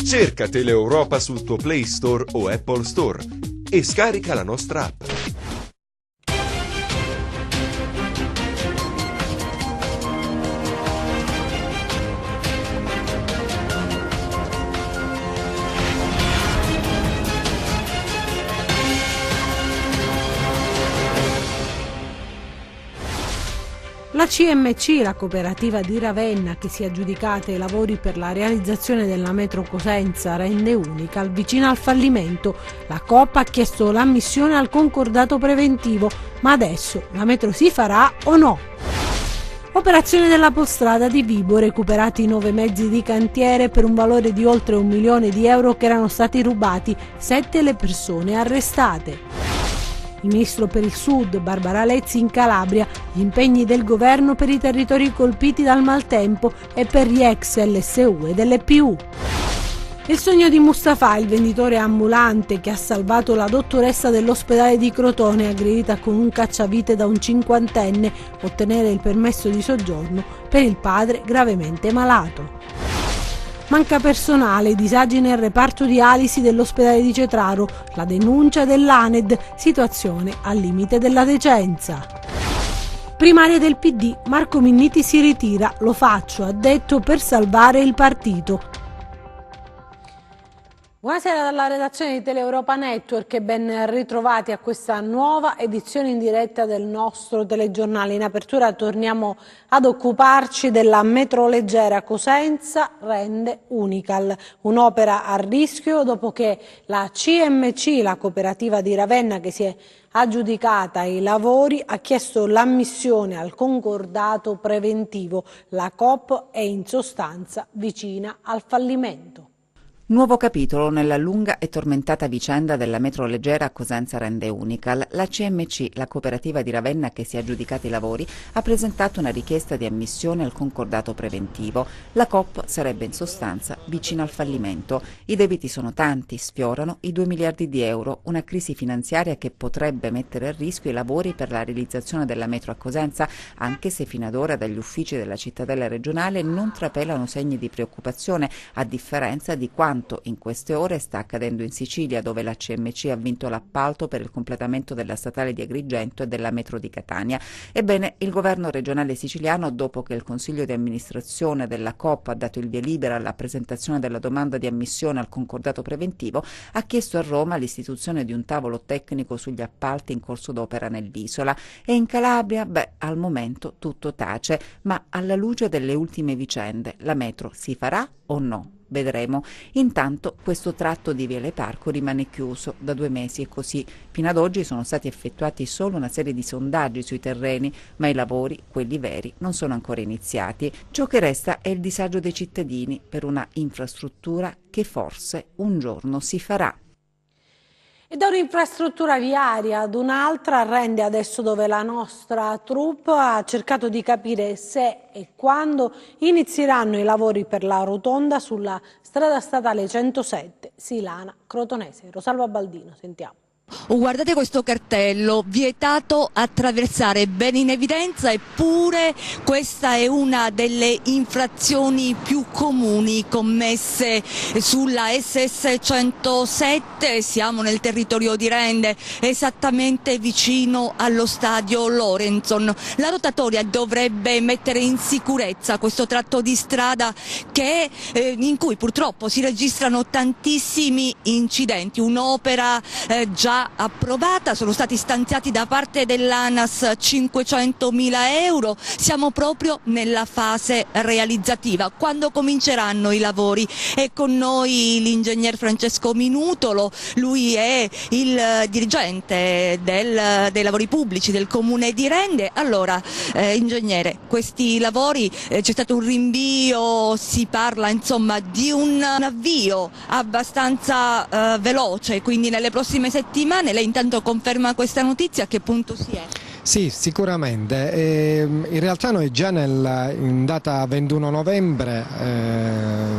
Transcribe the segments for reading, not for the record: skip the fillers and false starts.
Cerca Teleeuropa sul tuo Play Store o Apple Store e scarica la nostra app. La CMC, la cooperativa di Ravenna che si è aggiudicata i lavori per la realizzazione della metro Cosenza Rende Unical, vicina al fallimento. La Coop ha chiesto l'ammissione al concordato preventivo, ma adesso la metro si farà o no? Operazione della Polstrada di Vibo, recuperati 9 mezzi di cantiere per un valore di oltre 1 milione di euro che erano stati rubati, 7 le persone arrestate. Il ministro per il Sud, Barbara Lezzi, in Calabria, gli impegni del governo per i territori colpiti dal maltempo e per gli ex LSU e delle PU. Il sogno di Mustafa, il venditore ambulante che ha salvato la dottoressa dell'ospedale di Crotone aggredita con un cacciavite da un 50enne, ottenere il permesso di soggiorno per il padre gravemente malato. Manca personale, disagi nel reparto dialisi dell'ospedale di Cetraro, la denuncia dell'ANED, situazione al limite della decenza. Primaria del PD, Marco Minniti si ritira, lo faccio, ha detto, per salvare il partito. Buonasera dalla redazione di Teleeuropa Network e ben ritrovati a questa nuova edizione in diretta del nostro telegiornale. In apertura torniamo ad occuparci della metroleggera Cosenza Rende Unical, un'opera a rischio dopo che la CMC, la cooperativa di Ravenna che si è aggiudicata i lavori, ha chiesto l'ammissione al concordato preventivo. La Coop è in sostanza vicina al fallimento. Nuovo capitolo nella lunga e tormentata vicenda della metroleggera Cosenza Rende Unical. La CMC, la cooperativa di Ravenna che si è aggiudicata i lavori, ha presentato una richiesta di ammissione al concordato preventivo. La Coop sarebbe in sostanza vicina al fallimento. I debiti sono tanti, sfiorano i 2 miliardi di euro, una crisi finanziaria che potrebbe mettere a rischio i lavori per la realizzazione della metro a Cosenza, anche se fino ad ora dagli uffici della cittadella regionale non trapelano segni di preoccupazione, a differenza di quanto in queste ore sta accadendo in Sicilia, dove la CMC ha vinto l'appalto per il completamento della statale di Agrigento e della metro di Catania. Ebbene, il governo regionale siciliano, dopo che il consiglio di amministrazione della Coop ha dato il via libera alla presentazione della domanda di ammissione al concordato preventivo, ha chiesto a Roma l'istituzione di un tavolo tecnico sugli appalti in corso d'opera nell'isola. E in Calabria, al momento tutto tace, ma alla luce delle ultime vicende, la metro si farà o no? Vedremo. Intanto questo tratto di Viale Parco rimane chiuso da 2 mesi e così. Fino ad oggi sono stati effettuati solo una serie di sondaggi sui terreni, ma i lavori, quelli veri, non sono ancora iniziati. Ciò che resta è il disagio dei cittadini per una infrastruttura che forse un giorno si farà. E da un'infrastruttura viaria ad un'altra rende adesso dove la nostra troupe ha cercato di capire se e quando inizieranno i lavori per la rotonda sulla strada statale 107 Silana-Crotonese. Rosalba Baldino, sentiamo. Guardate questo cartello, vietato attraversare, ben in evidenza, eppure questa è una delle infrazioni più comuni commesse sulla SS 107, siamo nel territorio di Rende, esattamente vicino allo stadio Lorenzon. La rotatoria dovrebbe mettere in sicurezza questo tratto di strada in cui purtroppo si registrano tantissimi incidenti, un'opera già approvata, sono stati stanziati da parte dell'ANAS 500.000 euro, siamo proprio nella fase realizzativa. Quando cominceranno i lavori? È con noi l'ingegner Francesco Minutolo, lui è il dirigente dei lavori pubblici del comune di Rende. Allora, ingegnere, questi lavori c'è stato un rinvio, si parla insomma di un avvio abbastanza veloce, quindi nelle prossime settimane. Lei intanto conferma questa notizia, a che punto si è? Sì, sicuramente. In realtà noi già in data 21 novembre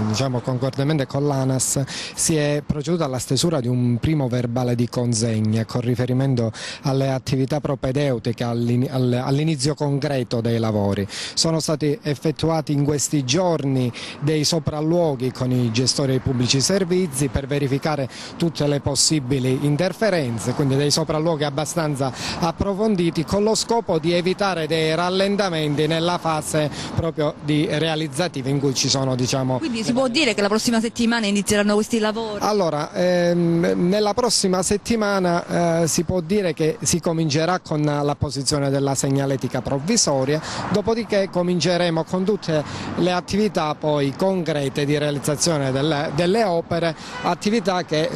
diciamo concordemente con l'ANAS, si è proceduto alla stesura di un primo verbale di consegna con riferimento alle attività propedeutiche all'inizio concreto dei lavori. Sono stati effettuati in questi giorni dei sopralluoghi con i gestori dei pubblici servizi per verificare tutte le possibili interferenze, quindi dei sopralluoghi abbastanza approfonditi con lo scopo di evitare dei rallentamenti nella fase proprio di realizzativa in cui ci sono, diciamo... Quindi si può dire che la prossima settimana inizieranno questi lavori? Allora, nella prossima settimana si può dire che si comincerà con la posizione della segnaletica provvisoria, dopodiché cominceremo con tutte le attività poi concrete di realizzazione delle opere, attività che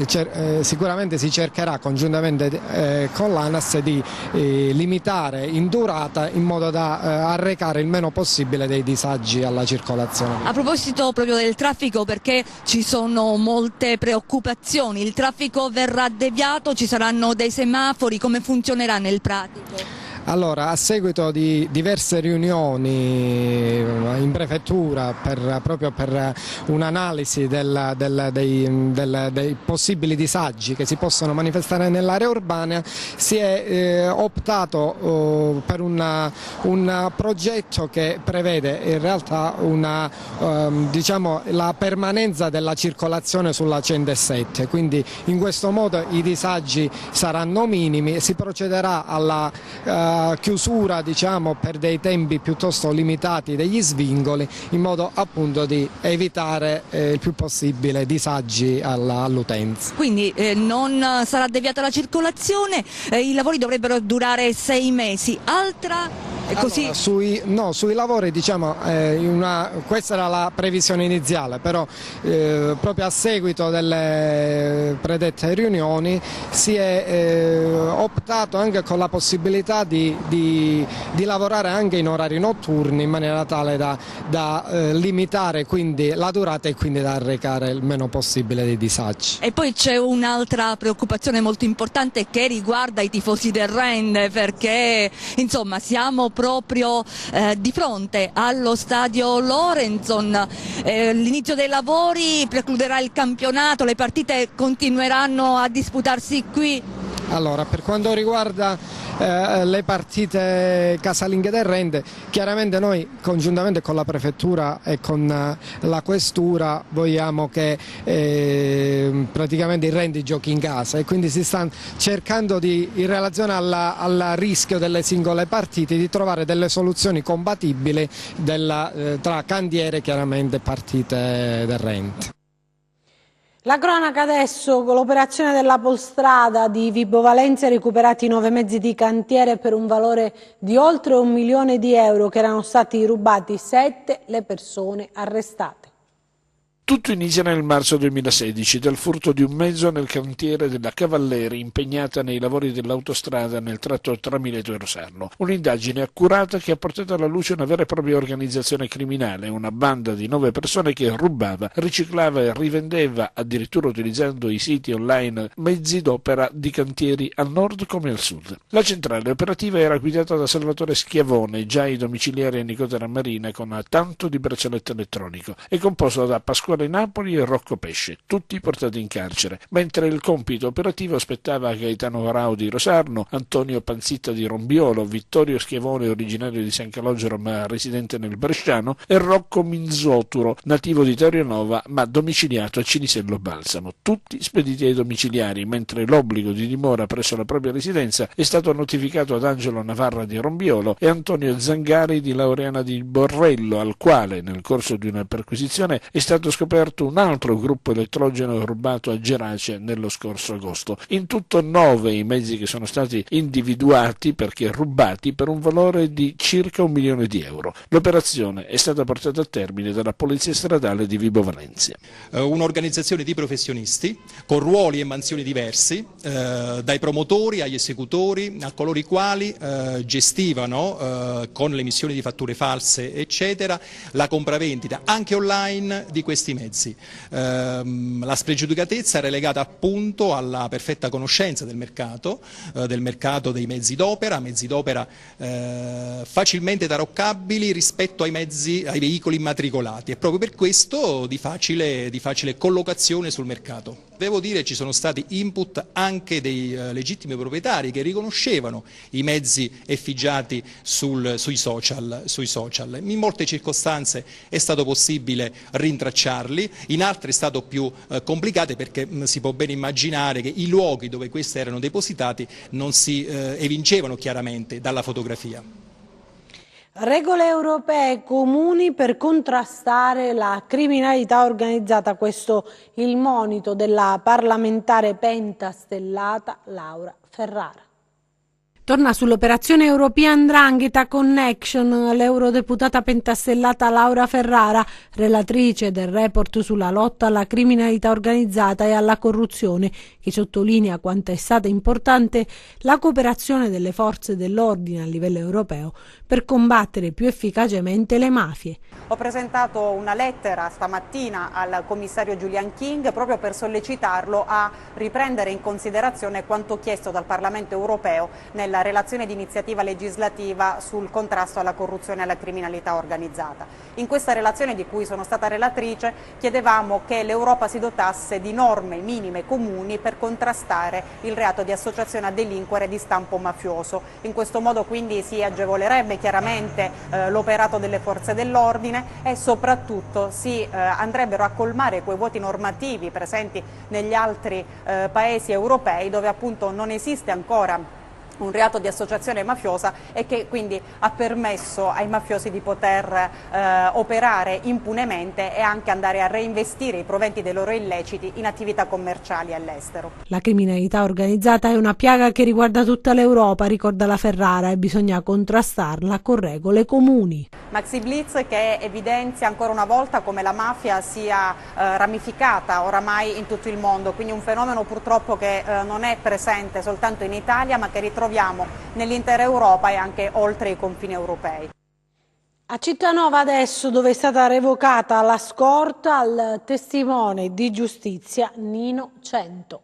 sicuramente si cercherà congiuntamente con l'ANAS di limitare in durata in modo da arrecare il meno possibile dei disagi alla circolazione. A proposito proprio del traffico, perché ci sono molte preoccupazioni, il traffico verrà deviato, ci saranno dei semafori, come funzionerà nel pratico? Allora, a seguito di diverse riunioni in prefettura proprio per un'analisi dei possibili disagi che si possono manifestare nell'area urbana, si è optato per un progetto che prevede in realtà diciamo, la permanenza della circolazione sulla 107, quindi in questo modo i disagi saranno minimi e si procederà alla chiusura, diciamo, per dei tempi piuttosto limitati degli svincoli, in modo appunto di evitare il più possibile disagi all'utenza. Quindi non sarà deviata la circolazione, i lavori dovrebbero durare 6 mesi, così... Allora, sui lavori, diciamo, questa era la previsione iniziale, però proprio a seguito delle predette riunioni si è optato anche con la possibilità di lavorare anche in orari notturni in maniera tale da limitare quindi la durata e quindi da arrecare il meno possibile dei disagi. E poi c'è un'altra preoccupazione molto importante che riguarda i tifosi del Rende, perché insomma siamo proprio di fronte allo stadio Lorentzon, l'inizio dei lavori precluderà il campionato, le partite continueranno a disputarsi qui? Allora, per quanto riguarda le partite casalinghe del Rende, chiaramente noi congiuntamente con la prefettura e con la questura vogliamo che praticamente il Rende giochi in casa e quindi si sta cercando in relazione al rischio delle singole partite di trovare delle soluzioni compatibili tra cantiere chiaramente e partite del Rende. La cronaca adesso, con l'operazione della Polstrada di Vibo Valentia, recuperati 9 mezzi di cantiere per un valore di oltre 1 milione di euro che erano stati rubati, 7 le persone arrestate. Tutto inizia nel marzo 2016 dal furto di un mezzo nel cantiere della Cavalleri impegnata nei lavori dell'autostrada nel tratto tra Mileto e Rosarno. Un'indagine accurata che ha portato alla luce una vera e propria organizzazione criminale, una banda di 9 persone che rubava, riciclava e rivendeva, addirittura utilizzando i siti online, mezzi d'opera di cantieri al nord come al sud. La centrale operativa era guidata da Salvatore Schiavone, già ai domiciliari a Nicotera Marina con tanto di braccialetto elettronico, e composto da Pasquale Napoli e Rocco Pesce, tutti portati in carcere, mentre il compito operativo aspettava Gaetano Varao di Rosarno, Antonio Panzitta di Rombiolo, Vittorio Schiavone, originario di San Calogero ma residente nel Bresciano, e Rocco Minzoturo, nativo di Terranova ma domiciliato a Cinisello Balsamo, tutti spediti ai domiciliari, mentre l'obbligo di dimora presso la propria residenza è stato notificato ad Angelo Navarra di Rombiolo e Antonio Zangari di Laureana di Borrello, al quale nel corso di una perquisizione è stato scoperto un altro gruppo elettrogeno rubato a Gerace nello scorso agosto. In tutto 9 i mezzi che sono stati individuati perché rubati per un valore di circa 1 milione di euro. L'operazione è stata portata a termine dalla Polizia Stradale di Vibo Valentia. Un'organizzazione di professionisti con ruoli e mansioni diversi, dai promotori agli esecutori, a coloro i quali gestivano con l'emissione di fatture false eccetera la compravendita anche online di questi questi mezzi. La spregiudicatezza era legata appunto alla perfetta conoscenza del mercato dei mezzi d'opera facilmente taroccabili rispetto ai veicoli immatricolati e proprio per questo di facile collocazione sul mercato. Devo dire ci sono stati input anche dei legittimi proprietari che riconoscevano i mezzi effigiati sui social. In molte circostanze è stato possibile rintracciarli, in altre è stato più complicato perché si può ben immaginare che i luoghi dove questi erano depositati non si evincevano chiaramente dalla fotografia. Regole europee comuni per contrastare la criminalità organizzata, questo il monito della parlamentare pentastellata Laura Ferrara. Torna sull'operazione European 'Ndrangheta Connection l'eurodeputata pentastellata Laura Ferrara, relatrice del report sulla lotta alla criminalità organizzata e alla corruzione, che sottolinea quanto è stata importante la cooperazione delle forze dell'ordine a livello europeo per combattere più efficacemente le mafie. Ho presentato una lettera stamattina al commissario Julian King proprio per sollecitarlo a riprendere in considerazione quanto chiesto dal Parlamento europeo nella relazione di iniziativa legislativa sul contrasto alla corruzione e alla criminalità organizzata. In questa relazione, di cui sono stata relatrice, chiedevamo che l'Europa si dotasse di norme minime comuni per contrastare il reato di associazione a delinquere di stampo mafioso. In questo modo quindi si agevolerebbe chiaramente l'operato delle forze dell'ordine e soprattutto si andrebbero a colmare quei vuoti normativi presenti negli altri paesi europei dove appunto non esiste ancora un reato di associazione mafiosa e che quindi ha permesso ai mafiosi di poter operare impunemente e anche andare a reinvestire i proventi dei loro illeciti in attività commerciali all'estero. La criminalità organizzata è una piaga che riguarda tutta l'Europa, ricorda la Ferrara, e bisogna contrastarla con regole comuni. Maxi Blitz che evidenzia ancora una volta come la mafia sia ramificata oramai in tutto il mondo, quindi un fenomeno purtroppo che non è presente soltanto in Italia ma che ritroviamo nell'intera Europa e anche oltre i confini europei. A Cittanova adesso, dove è stata revocata la scorta al testimone di giustizia Nino Cento.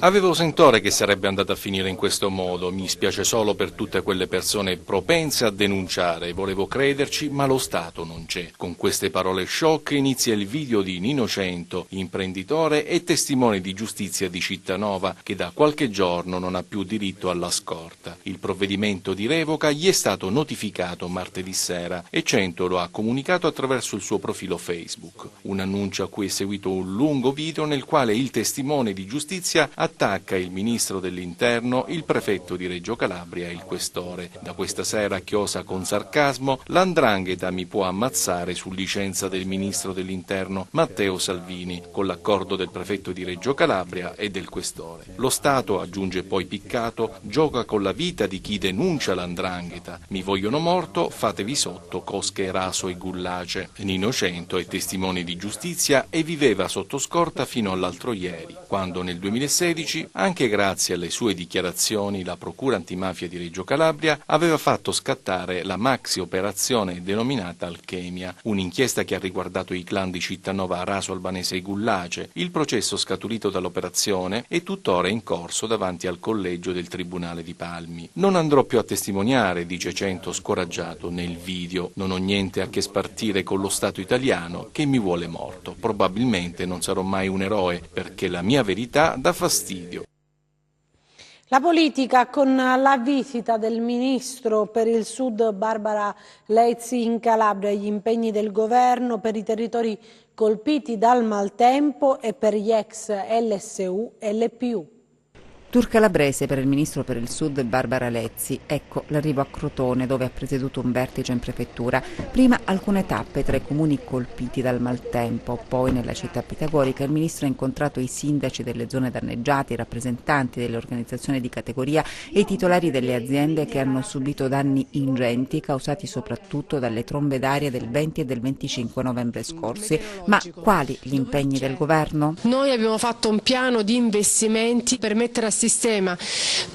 Avevo sentore che sarebbe andata a finire in questo modo, mi spiace solo per tutte quelle persone propense a denunciare, volevo crederci ma lo Stato non c'è. Con queste parole sciocche inizia il video di Nino Cento, imprenditore e testimone di giustizia di Cittanova, che da qualche giorno non ha più diritto alla scorta. Il provvedimento di revoca gli è stato notificato martedì sera e Cento lo ha comunicato attraverso il suo profilo Facebook. Un annuncio a cui è seguito un lungo video nel quale il testimone di giustizia attacca il ministro dell'interno, il prefetto di Reggio Calabria e il questore. Da questa sera chiosa con sarcasmo: l''Ndrangheta mi può ammazzare su licenza del ministro dell'interno Matteo Salvini, con l'accordo del prefetto di Reggio Calabria e del questore. Lo Stato, aggiunge poi piccato, gioca con la vita di chi denuncia l''Ndrangheta. Mi vogliono morto, fatevi sotto cosche, raso e gullace. Nino Cento è testimone di giustizia e viveva sotto scorta fino all'altro ieri, quando nel 2016, anche grazie alle sue dichiarazioni, la Procura Antimafia di Reggio Calabria aveva fatto scattare la maxi operazione denominata Alchemia, un'inchiesta che ha riguardato i clan di Cittanova, Raso, Albanese e Gullace. Il processo scaturito dall'operazione è tuttora in corso davanti al collegio del Tribunale di Palmi. Non andrò più a testimoniare, dice Cento scoraggiato nel video, non ho niente a che spartire con lo Stato italiano che mi vuole morto. Probabilmente non sarò mai un eroe perché la mia verità dà fastidio. La politica, con la visita del ministro per il Sud Barbara Lezzi in Calabria, gli impegni del governo per i territori colpiti dal maltempo e per gli ex LSU e LPU. Tour calabrese per il ministro per il Sud Barbara Lezzi. Ecco l'arrivo a Crotone, dove ha presieduto un vertice in prefettura. Prima alcune tappe tra i comuni colpiti dal maltempo, poi nella città pitagorica il ministro ha incontrato i sindaci delle zone danneggiate, i rappresentanti delle organizzazioni di categoria e i titolari delle aziende che hanno subito danni ingenti causati soprattutto dalle trombe d'aria del 20 e del 25 novembre scorsi. Ma quali gli impegni del governo? Noi abbiamo fatto un piano di investimenti per mettere a sistema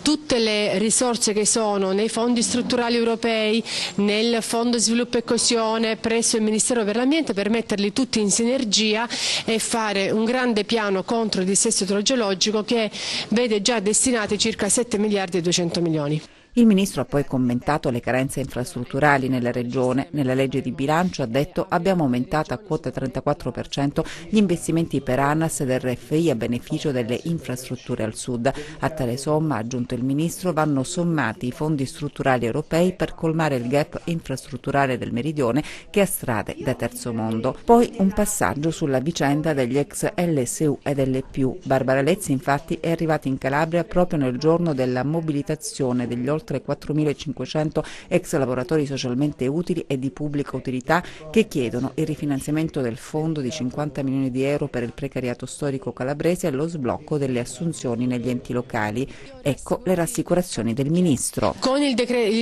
tutte le risorse che sono nei fondi strutturali europei, nel Fondo Sviluppo e Coesione, presso il Ministero per l'Ambiente, per metterli tutti in sinergia e fare un grande piano contro il dissesto idrogeologico che vede già destinati circa 7 miliardi e 200 milioni. Il Ministro ha poi commentato le carenze infrastrutturali nella Regione. Nella legge di bilancio ha detto: abbiamo aumentato a quota 34% gli investimenti per ANAS ed RFI a beneficio delle infrastrutture al sud. A tale somma, ha aggiunto il Ministro, vanno sommati i fondi strutturali europei per colmare il gap infrastrutturale del Meridione che ha strade da terzo mondo. Poi un passaggio sulla vicenda degli ex LSU ed LPU. Barbara Lezzi infatti è arrivata in Calabria proprio nel giorno della mobilitazione degli oltre 4.500 ex lavoratori socialmente utili e di pubblica utilità che chiedono il rifinanziamento del fondo di 50 milioni di euro per il precariato storico calabrese e lo sblocco delle assunzioni negli enti locali. Ecco le rassicurazioni del Ministro. Con il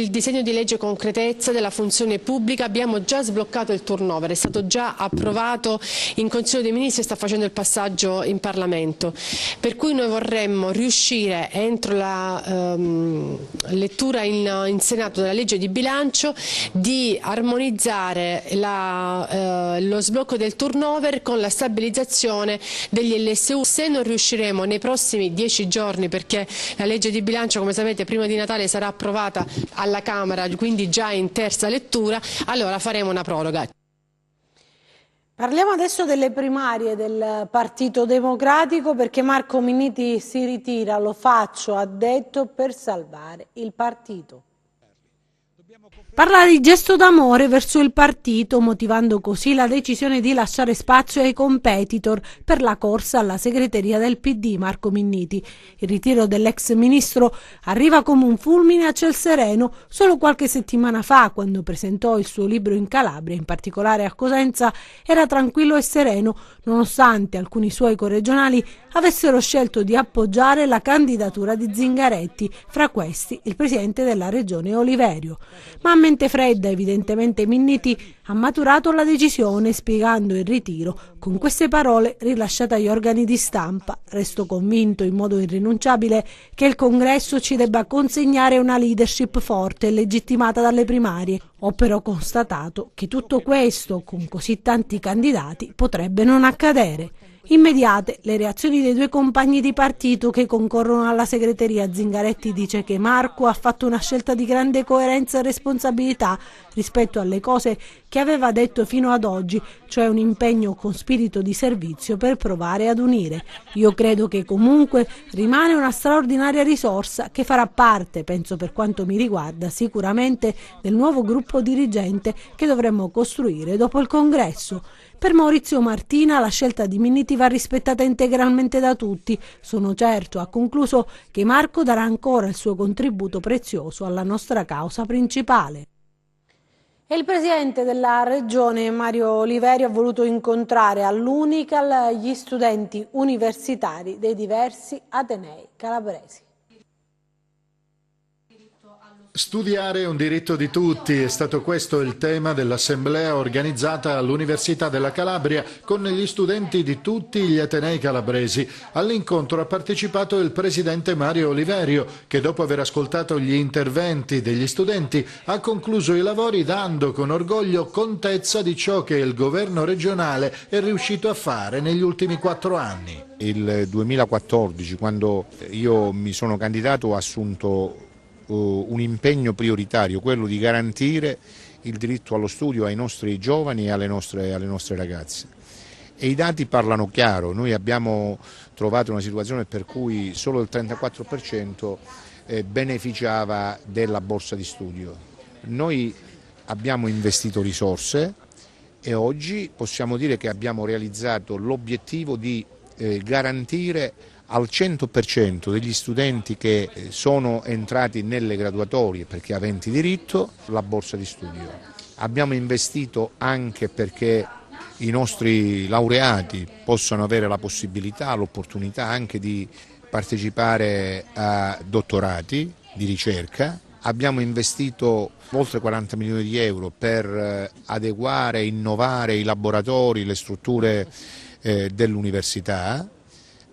disegno di legge concretezza della funzione pubblica abbiamo già sbloccato il turnover, è stato già approvato in Consiglio dei Ministri e sta facendo il passaggio in Parlamento, per cui noi vorremmo riuscire entro la lettura in Senato della legge di bilancio di armonizzare lo sblocco del turnover con la stabilizzazione degli LSU. Se non riusciremo nei prossimi 10 giorni, perché la legge di bilancio, come sapete, prima di Natale sarà approvata alla Camera, quindi già in terza lettura, allora faremo una proroga. Parliamo adesso delle primarie del Partito Democratico, perché Marco Minniti si ritira, lo faccio, ha detto, per salvare il partito. Parla di gesto d'amore verso il partito, motivando così la decisione di lasciare spazio ai competitor per la corsa alla segreteria del PD. Marco Minniti. Il ritiro dell'ex ministro arriva come un fulmine a ciel sereno solo qualche settimana fa, quando presentò il suo libro in Calabria, in particolare a Cosenza, era tranquillo e sereno, nonostante alcuni suoi corregionali avessero scelto di appoggiare la candidatura di Zingaretti, fra questi il presidente della regione Oliverio. Ma a mente fredda, evidentemente, Minniti ha maturato la decisione, spiegando il ritiro con queste parole rilasciate agli organi di stampa: resto convinto in modo irrinunciabile che il congresso ci debba consegnare una leadership forte e legittimata dalle primarie. Ho però constatato che tutto questo, con così tanti candidati, potrebbe non accadere. Immediate le reazioni dei due compagni di partito che concorrono alla segreteria. Zingaretti dice che Marco ha fatto una scelta di grande coerenza e responsabilità rispetto alle cose che aveva detto fino ad oggi, cioè un impegno con spirito di servizio per provare ad unire. Io credo che comunque rimane una straordinaria risorsa che farà parte, penso per quanto mi riguarda, sicuramente del nuovo gruppo dirigente che dovremmo costruire dopo il congresso. Per Maurizio Martina la scelta di Minniti va rispettata integralmente da tutti. Sono certo, ha concluso, che Marco darà ancora il suo contributo prezioso alla nostra causa principale. E il presidente della regione Mario Oliverio ha voluto incontrare all'Unical gli studenti universitari dei diversi atenei calabresi. Studiare è un diritto di tutti, è stato questo il tema dell'assemblea organizzata all'Università della Calabria con gli studenti di tutti gli atenei calabresi. All'incontro ha partecipato il presidente Mario Oliverio, che dopo aver ascoltato gli interventi degli studenti ha concluso i lavori dando con orgoglio contezza di ciò che il governo regionale è riuscito a fare negli ultimi 4 anni. Il 2014, quando io mi sono candidato, ho assunto un impegno prioritario, quello di garantire il diritto allo studio ai nostri giovani e alle nostre ragazze. E i dati parlano chiaro. Noi abbiamo trovato una situazione per cui solo il 34% beneficiava della borsa di studio. Noi abbiamo investito risorse e oggi possiamo dire che abbiamo realizzato l'obiettivo di garantire al 100% degli studenti che sono entrati nelle graduatorie, perché aventi diritto, la borsa di studio. Abbiamo investito anche perché i nostri laureati possano avere la possibilità, l'opportunità anche di partecipare a dottorati di ricerca. Abbiamo investito oltre 40 milioni di euro per adeguare, innovare i laboratori, le strutture dell'università.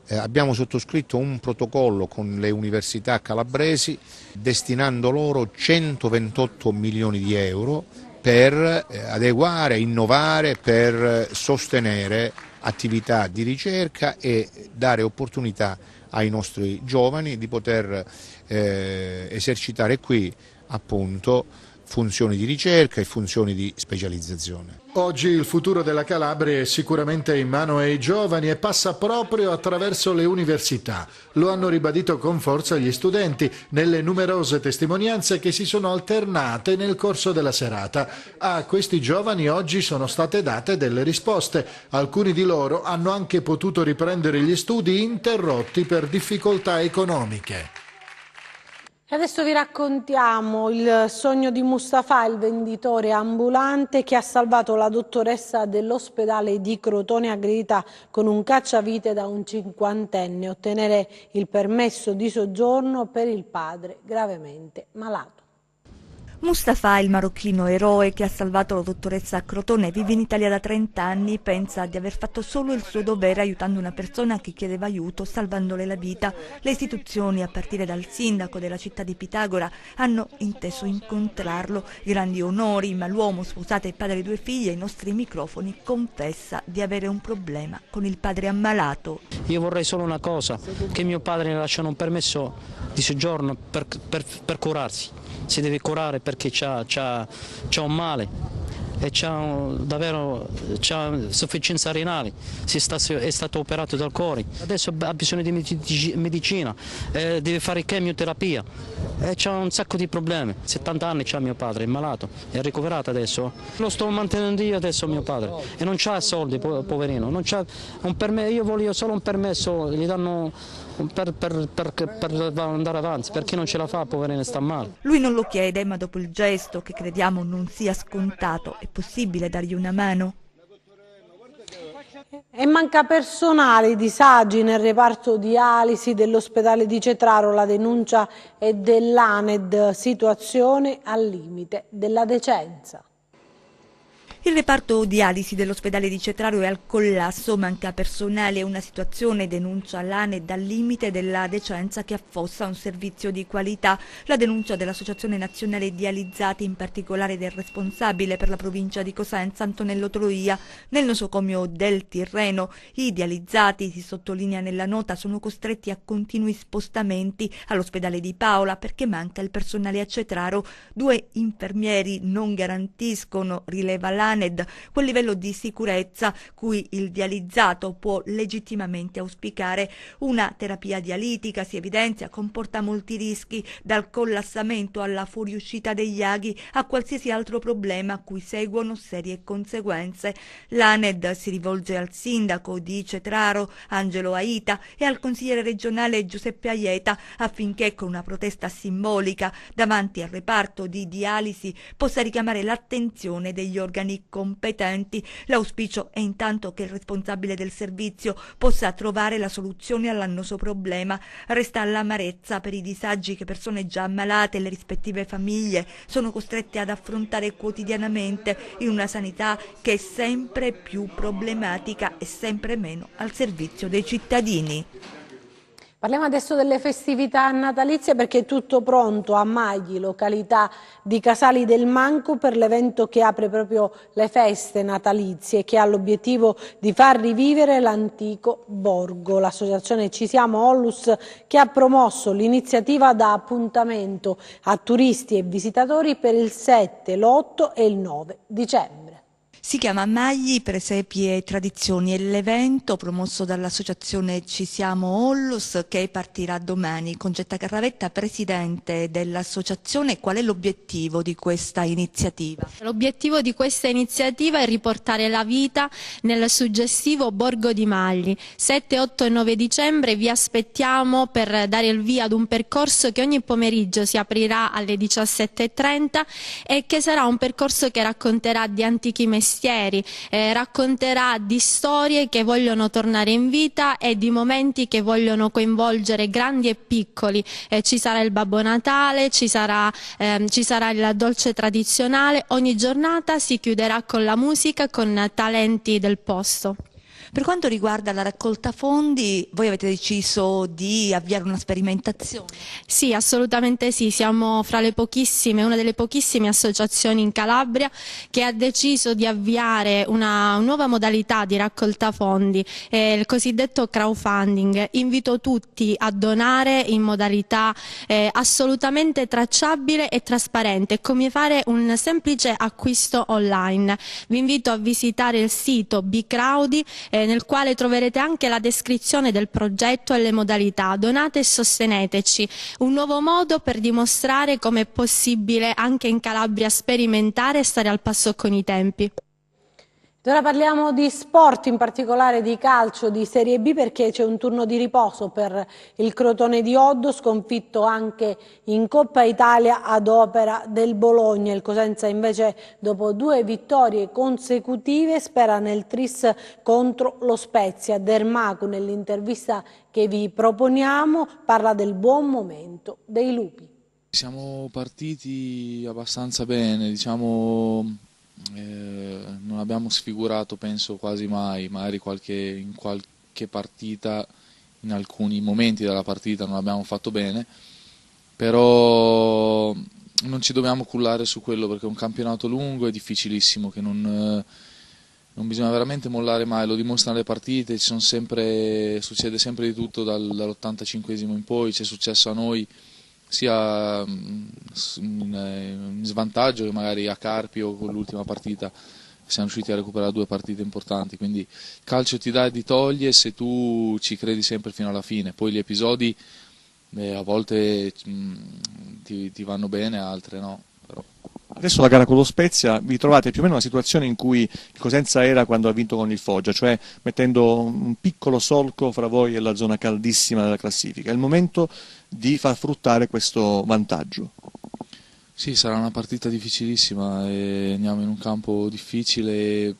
abbiamo sottoscritto un protocollo con le università calabresi destinando loro 128 milioni di euro per adeguare, innovare, per sostenere attività di ricerca e dare opportunità ai nostri giovani di poter esercitare qui appunto funzioni di ricerca e funzioni di specializzazione. Oggi il futuro della Calabria è sicuramente in mano ai giovani e passa proprio attraverso le università. Lo hanno ribadito con forza gli studenti nelle numerose testimonianze che si sono alternate nel corso della serata. A questi giovani oggi sono state date delle risposte. Alcuni di loro hanno anche potuto riprendere gli studi interrotti per difficoltà economiche. E adesso vi raccontiamo il sogno di Mustafa, il venditore ambulante che ha salvato la dottoressa dell'ospedale di Crotone aggredita con un cacciavite da un 50enne, ottenere il permesso di soggiorno per il padre gravemente malato. Mustafa, il marocchino eroe che ha salvato la dottoressa a Crotone, vive in Italia da 30 anni, pensa di aver fatto solo il suo dovere aiutando una persona che chiedeva aiuto, salvandole la vita. Le istituzioni, a partire dal sindaco della città di Pitagora, hanno inteso incontrarlo. Grandi onori, ma l'uomo, sposato e padre di 2 figlie, ai nostri microfoni confessa di avere un problema con il padre ammalato. Io vorrei solo una cosa, che mio padre ne lasciano un permesso di soggiorno per curarsi. Si deve curare perché c'ha un male e c'ha insufficienza renale, è stato operato dal cuore, adesso ha bisogno di medicina, deve fare chemioterapia e c'ha un sacco di problemi. 70 anni c'ha mio padre, è malato, è ricoverato adesso. Lo sto mantenendo io adesso mio padre e non c'ha soldi, poverino, non c'ha un permesso. Io voglio solo un permesso, gli danno per andare avanti, perché non ce la fa, poverino, sta male. Lui non lo chiede, ma dopo il gesto, che crediamo non sia scontato, è possibile dargli una mano? E manca personale, disagi nel reparto dialisi dell'ospedale di Cetraro, la denuncia è dell'ANED, situazione al limite della decenza. Il reparto dialisi dell'ospedale di Cetraro è al collasso, manca personale, una situazione, denuncia l'ANED, al limite della decenza che affossa un servizio di qualità. La denuncia dell'Associazione Nazionale Dializzati, in particolare del responsabile per la provincia di Cosenza, Antonello Troia. Nel nosocomio del Tirreno i dializzati, si sottolinea nella nota, sono costretti a continui spostamenti all'ospedale di Paola perché manca il personale a Cetraro. 2 infermieri non garantiscono, rileva l'ANED, quel livello di sicurezza cui il dializzato può legittimamente auspicare. Una terapia dialitica, si evidenzia, comporta molti rischi, dal collassamento alla fuoriuscita degli aghi a qualsiasi altro problema a cui seguono serie conseguenze. L'ANED si rivolge al sindaco di Cetraro, Angelo Aita, e al consigliere regionale Giuseppe Aieta affinché con una protesta simbolica davanti al reparto di dialisi possa richiamare l'attenzione degli organi competenti. L'auspicio è intanto che il responsabile del servizio possa trovare la soluzione all'annoso problema. Resta l'amarezza per i disagi che persone già ammalate e le rispettive famiglie sono costrette ad affrontare quotidianamente in una sanità che è sempre più problematica e sempre meno al servizio dei cittadini. Parliamo adesso delle festività natalizie perché è tutto pronto a Magli, località di Casali del Manco, per l'evento che apre proprio le feste natalizie e che ha l'obiettivo di far rivivere l'antico borgo. L'associazione Ci Siamo Ollus, che ha promosso l'iniziativa, dà appuntamento a turisti e visitatori per il 7, l'8 e il 9 dicembre. Si chiama Magli, Presepi e Tradizioni, e l'evento promosso dall'associazione Ci Siamo Ollus, che partirà domani. Concetta Carravetta, presidente dell'associazione, qual è l'obiettivo di questa iniziativa? L'obiettivo di questa iniziativa è riportare la vita nel suggestivo Borgo di Magli. 7, 8 e 9 dicembre vi aspettiamo per dare il via ad un percorso che ogni pomeriggio si aprirà alle 17:30 e che sarà un percorso che racconterà di antichi mestieri, racconterà di storie che vogliono tornare in vita e di momenti che vogliono coinvolgere grandi e piccoli. Ci sarà il Babbo Natale, ci sarà il dolce tradizionale. Ogni giornata si chiuderà con la musica, con talenti del posto. Per quanto riguarda la raccolta fondi, voi avete deciso di avviare una sperimentazione? Sì, assolutamente sì, siamo fra le pochissime, una delle pochissime associazioni in Calabria che ha deciso di avviare una nuova modalità di raccolta fondi, il cosiddetto crowdfunding. Invito tutti a donare in modalità assolutamente tracciabile e trasparente, come fare un semplice acquisto online. Vi invito a visitare il sito Bcrowdy, nel quale troverete anche la descrizione del progetto e le modalità. Donate e sosteneteci, un nuovo modo per dimostrare come è possibile anche in Calabria sperimentare e stare al passo con i tempi. Ora parliamo di sport, in particolare di calcio di Serie B, perché c'è un turno di riposo per il Crotone di Oddo, sconfitto anche in Coppa Italia ad opera del Bologna. Il Cosenza invece, dopo 2 vittorie consecutive, spera nel tris contro lo Spezia. Dermacu, nell'intervista che vi proponiamo, parla del buon momento dei Lupi. Siamo partiti abbastanza bene, diciamo. Non abbiamo sfigurato, penso, quasi mai, magari in qualche partita, in alcuni momenti della partita non abbiamo fatto bene, però non ci dobbiamo cullare su quello, perché è un campionato lungo e difficilissimo, che non bisogna veramente mollare mai, lo dimostrano le partite, succede sempre di tutto dall'85esimo in poi, ci è successo a noi sia in svantaggio che magari a Carpio con l'ultima partita siamo riusciti a recuperare 2 partite importanti, quindi il calcio ti dà e ti toglie se tu ci credi sempre fino alla fine. Poi gli episodi a volte ti vanno bene, altre no. Però. Adesso la gara con lo Spezia, vi trovate più o meno una situazione in cui il Cosenza era quando ha vinto con il Foggia, cioè mettendo un piccolo solco fra voi e la zona caldissima della classifica. È il momento di far fruttare questo vantaggio. Sì, sarà una partita difficilissima e andiamo in un campo difficile e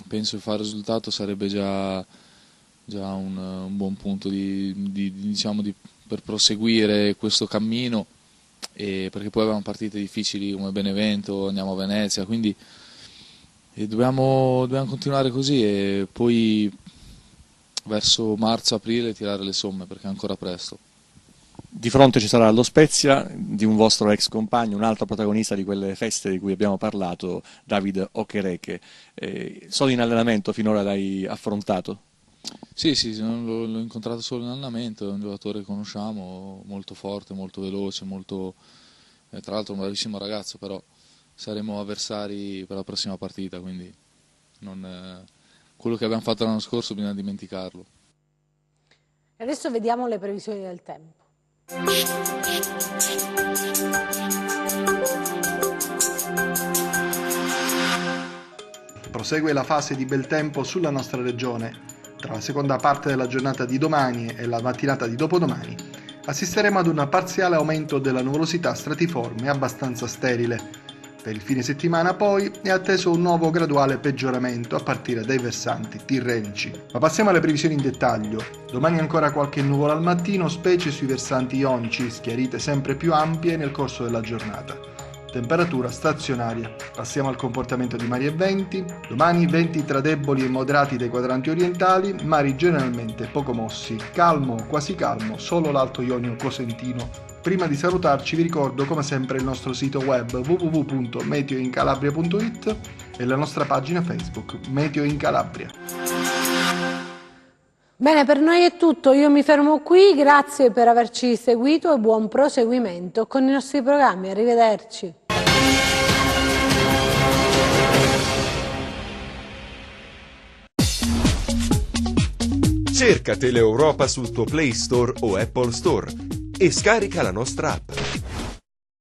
penso che fare risultato sarebbe già un buon punto per proseguire questo cammino, perché poi abbiamo partite difficili come Benevento, andiamo a Venezia, quindi dobbiamo continuare così e poi verso marzo-aprile tirare le somme, perché è ancora presto. Di fronte ci sarà lo Spezia di un vostro ex compagno, un altro protagonista di quelle feste di cui abbiamo parlato, David Okereke. Solo in allenamento finora l'hai affrontato? Sì, l'ho incontrato solo in allenamento, è un giocatore che conosciamo, molto forte, molto veloce, tra l'altro un bravissimo ragazzo, però saremo avversari per la prossima partita, quindi quello che abbiamo fatto l'anno scorso bisogna dimenticarlo. Adesso vediamo le previsioni del tempo. Prosegue la fase di bel tempo sulla nostra regione. Tra la seconda parte della giornata di domani e la mattinata di dopodomani assisteremo ad un parziale aumento della nuvolosità stratiforme abbastanza sterile. Per il fine settimana poi è atteso un nuovo graduale peggioramento a partire dai versanti tirrenici. Ma passiamo alle previsioni in dettaglio. Domani ancora qualche nuvola al mattino, specie sui versanti ionici, schiarite sempre più ampie nel corso della giornata. Temperatura stazionaria. Passiamo al comportamento di mari e venti. Domani venti tra deboli e moderati dai quadranti orientali, mari generalmente poco mossi, calmo o quasi calmo solo l'Alto Ionio Cosentino. Prima di salutarci vi ricordo come sempre il nostro sito web www.meteoincalabria.it e la nostra pagina Facebook Meteo in Calabria. Bene, per noi è tutto, io mi fermo qui, grazie per averci seguito e buon proseguimento con i nostri programmi, arrivederci. Cerca Teleeuropa sul tuo Play Store o Apple Store e scarica la nostra app.